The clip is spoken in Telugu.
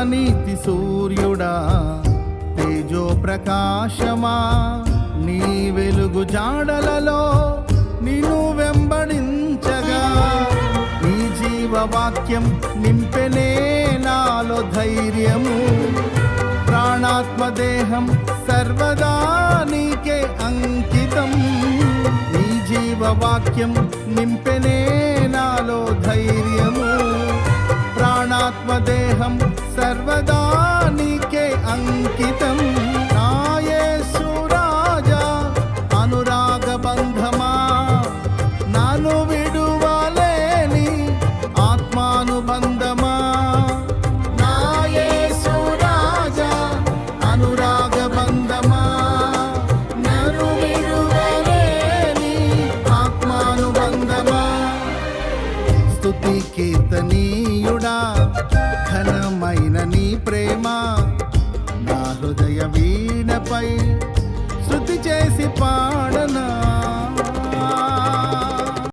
నీతి సూర్యుడా తేజో ప్రకాశమా, నీ వెలుగు జాడలలో నిన్ను వెంబడించగా, నీ జీవవాక్యం నింపెనే నాలో ధైర్యము. ప్రాణాత్మదేహం సర్వదా నీకే అంకితం, నీ జీవవాక్యం నింపెనే నాలో ధైర్యము. ప్రాణాత్మదేహం సర్వదా నీకే అంకితం. నా యేసు రాజా అనురాగ బంధమా, నాను విడువలేని ఆత్మానుబంధమా. నా యేసు రాజా అనురాగ బంధమా, నాను విడువలేని ఆత్మానుబంధమా. స్తుతి కీర్తనీయుడా ఘనమైన నీ ప్రేమ, నా హృదయ వీణపై శృతి చేసి పాడ